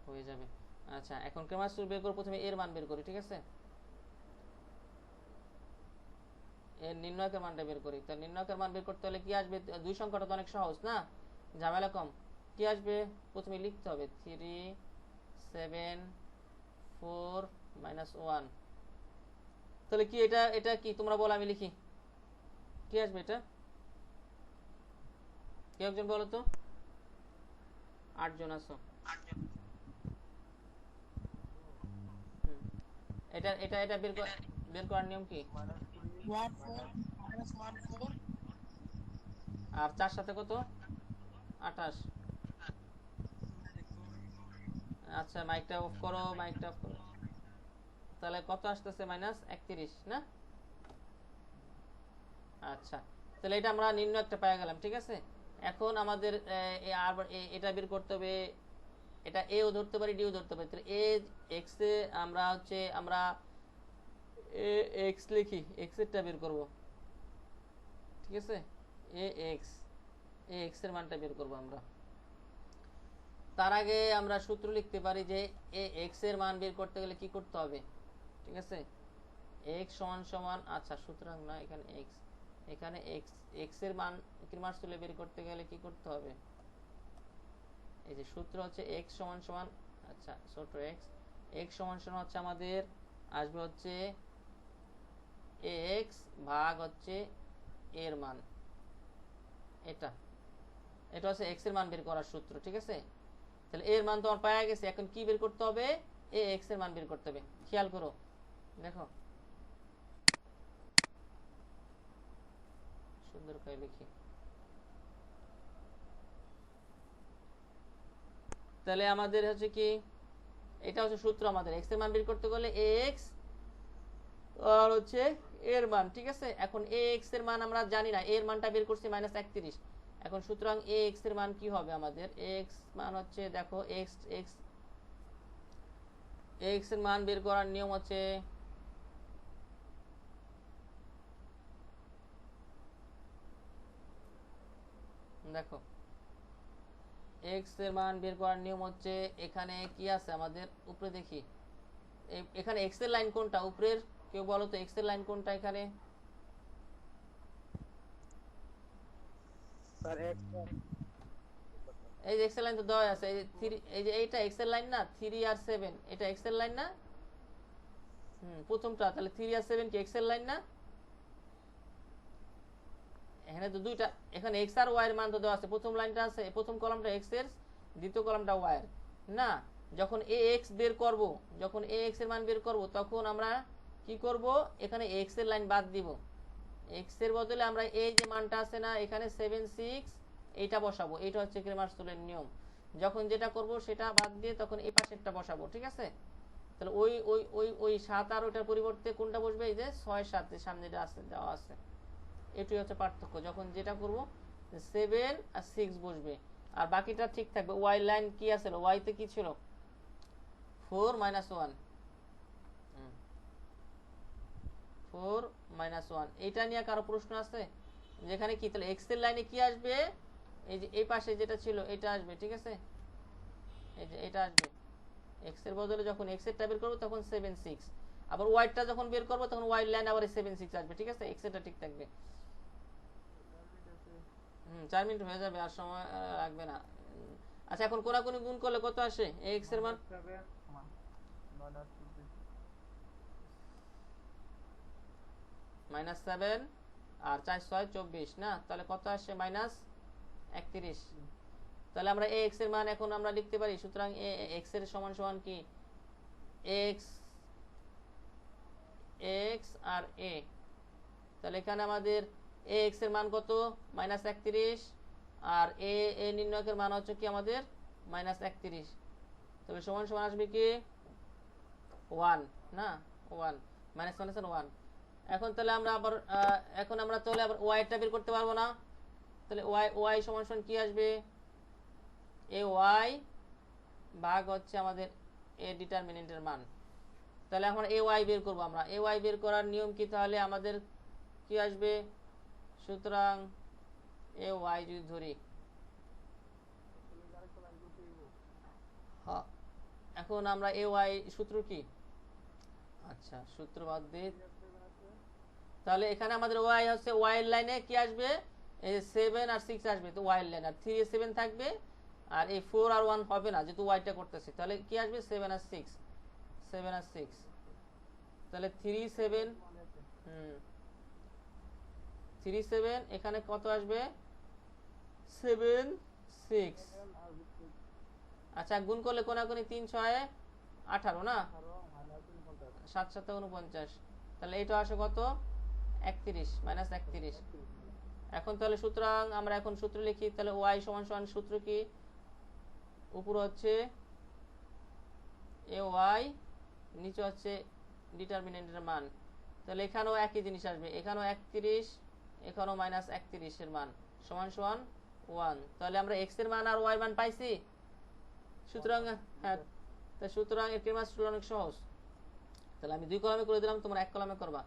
হয়ে যাবে। আচ্ছা, এখন ক্রেমার্স রুল বের করে প্রথমে এর মান বের করি। ঠিক আছে, এর নির্ণায়কের মানটা বের করি। তার নির্ণায়কের মান বের করতে হলে কি আসবে, দুই সংখ্যাটা তো অনেক সহজ না, ঝামেলা কম। কি আসবে প্রথমে লিখতে হবে 3 7 4 -1। তাহলে কি এটা, এটা কি তোমরা বলো, আমি লিখি কি আসবে। এটা কে একজন বলো তো, 8 জন আছো। এটা এটা এটা বের করার নিয়ম কি, আর 4 সাথে কত 28। আচ্ছা, মাইকটা অফ করো, মাইকটা অফ করো। তাহলে কত আসতেছে -31 না। আচ্ছা, তাহলে এটা আমরা নির্ণায়কটা পেয়ে গেলাম। ঠিক আছে, এখন আমাদের এটা বের করতে হবে। এটা এও ধরতে পারি, ডিও ধরতে পারি। তাহলে এ এক্স এ আমরা হচ্ছে আমরা এ এক্স লিখি, এক্স এরটা বের করব। ঠিক আছে, এ এক্স এর মানটা বের করব আমরা। তার আগে আমরা সূত্র লিখতে পারি যে এ এক্স এর মান বের করতে গেলে কি করতে হবে। ঠিক আছে, এক্স সমান সমান, আচ্ছা সুতরাং না, এখানে এক্স, এখানে এক্স, এক্স এর মান ক্রেমার্স রুলে বের করতে গেলে কি করতে হবে। এই যে সূত্র হচ্ছে এক্স সমান সমান, আচ্ছা ছোট এক্স, এক্স সমান সমান হচ্ছে আমাদের আসবে হচ্ছে এক্স ভাগ হচ্ছে এর মান। এটা এটা হচ্ছে এক্স এর মান বের করার সূত্র। ঠিক আছে, তাহলে এর মান তো আমার পাওয়া গেছে, এখন কি বের করতে হবে, এ এক্স এর মান বের করতে হবে। খেয়াল করো, দেখো সুন্দর করে লিখি। তাহলে আমাদের হচ্ছে কি, এটা হচ্ছে সূত্র, আমাদের এক্স এর মান বের করতে গেলে এক্স আর হচ্ছে এর মান। ঠিক আছে, এখন এ এক্স এর মান আমরা জানি না, এর মানটা বের করছি -31। এখন সুতরাং এ এক্স এর মান কি হবে, আমাদের এক্স মান হচ্ছে দেখো এক্স এক্স এক্স এর মান বের করার নিয়ম হচ্ছে দেখো এক্স এর মান বের করার নিয়ম হচ্ছে, এখানে কি আছে আমাদের উপরে দেখি, এখানে এক্স এর লাইন কোনটা উপরের, কেউ বলো তো এক্স এর লাইন কোনটা এখানে। স্যার এই যে এক্স এর লাইন তো দেওয়া আছে, এই যে এইটা এক্স এর লাইন না, 3 আর 7 এটা এক্স এর লাইন না। প্রথমটা, তাহলে 3 আর 7 কি এক্স এর লাইন না। এখানে তো দুইটা, এখানে এক্স আর ওয়াই এর মান তো দেওয়া আছে, প্রথম লাইনটা আছে, প্রথম কলামটা এক্স এর, দ্বিতীয় কলামটা ওয়াই এর না। যখন এ এক্স বের করব, যখন এ এক্স এর মান বের করব, তখন আমরা কি করব, এখানে এক্স এর লাইন বাদ দিব। এক্স এর বদলে আমরা এই যে মানটা আছে না এখানে 7 6 এইটা বসাবো। এটা হচ্ছে ক্রেমার্স রুলের নিয়ম। যখন যেটা করব সেটা বাদ দিয়ে তখন এই পাশেরটা বসাবো। ঠিক আছে, তাহলে ওই ওই ওই ওই 7 আর ওটার পরিবর্তে কোনটা বসবে, এই যে 6 7 এর সামনে যেটা আছে দেওয়া আছে, এটাই হচ্ছে পার্থক্য। যখন যেটা করব 7 আর 6 বসবে, আর বাকিটা ঠিক থাকবে। ওয়াই লাইন কি আছে, ওয়াই তে কি ছিল 4 -1, 4 -1। এটা নিয়ে কারো প্রশ্ন আছে, যেখানে কি, তাহলে এক্স এর লাইনে কি আসবে, এই যে এই পাশে যেটা ছিল এটা আসবে। ঠিক আছে, এই যে এটা আসবে, এক্স এর বদলে যখন এক্স এরটা বের করব তখন 7 6, আবার ওয়াইটা যখন বের করব তখন ওয়াই লাইন আবার 7 6 আসবে। ঠিক আছে, এক্স এরটা ঠিক থাকবে। 4 মিনিট হয়ে যাবে, আর সময় লাগবে না। আচ্ছা, এখন কোনাকুনি গুণ করলে কত আসে এক্স এর মান, -7 আর 4 6 24 না, তাহলে কত আসে -31। তাহলে আমরা এ এক্স এর মান এখন আমরা লিখতে পারি। সুতরাং এ এক্স এর সমান সমান কি, এক্স এক্স আর এ। তাহলে এখানে আমাদের এ এক্স এর মান কত -31, আর এ এ নির্ণয়কের মান হচ্ছে কি আমাদের -31। তো তবে সমান সমান আসবে কি 1 না 1 মাইনাস মাইনাস 1। এখন তাহলে আমরা আবার এখন আমরা তাহলে আবার y টা বের করতে পারবো না? তাহলে y সমান সমান কি আসবে? ay ভাগ হচ্ছে আমাদের a ডিটারমিনেন্টের মান। তাহলে এখন ay বের করব আমরা। ay বের করার নিয়ম কি? তাহলে আমাদের কি আসবে? সুতরাং ay যদি ধরি, হ্যাঁ এখন আমরা ay সূত্র কি? আচ্ছা সূত্র বাদ দিয়ে, তাহলে এখানে আমাদের y হচ্ছে y এর লাইনে কি আসবে? এই 7 আর 6 আসবে, তো y এর লাইন, আর 3 এ 7 থাকবে, আর এই 4 আর 1 হবে না যেহেতু y টা করতেছে। তাহলে কি আসবে? 7 আর 6, 7 আর 6, তাহলে 3 7 3 7 এখানে কত আসবে? 7 6। আচ্ছা গুণ করলে কোনাকুনি 3 6 18 না, 7 7 49, তাহলে এটা আসে কত? 31 মাইনাস 31। এখন তাহলে সুতরাং আমরা এখন সূত্র লিখি। তাহলে y সমান সমান সূত্র কি? উপরে হচ্ছে ay, নিচে হচ্ছে ডিটারমিনেন্টের মান। তাহলে এখানেও একই জিনিস আসবে, এখানেও 31, এখানেও মাইনাস 31 এর মান সমান সমান 1। তাহলে আমরা x এর মান আর y মান পাইছি। সুতরাং হ্যাঁ, তো সুতরাং এর ক্রিমাস টুল অনেক সহজ। তাহলে আমি 2 কলামে করে দিলাম, তোমরা 1 কলামে করবা।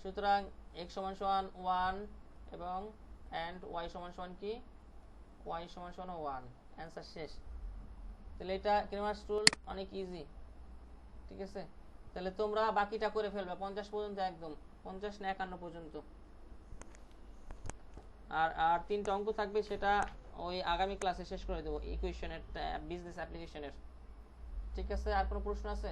সুতরাং x সমান সমান 1 এবং and y সমান সমান কি? y সমান সমান 1। অ্যানসার শেষ। তাহলে এটা ক্রিমাস টুল অনেক ইজি, ঠিক আছে? তাহলে তোমরা বাকিটা করে ফেলবে 50 পর্যন্ত, একদম 50 না 51 পর্যন্ত। আর 3টা অঙ্ক থাকবে, সেটা ওই আগামী ক্লাসে শেষ করে দেবো, ইকুয়েশনের বিজনেস অ্যাপ্লিকেশনের। ঠিক আছে? আর কোনো প্রশ্ন আছে?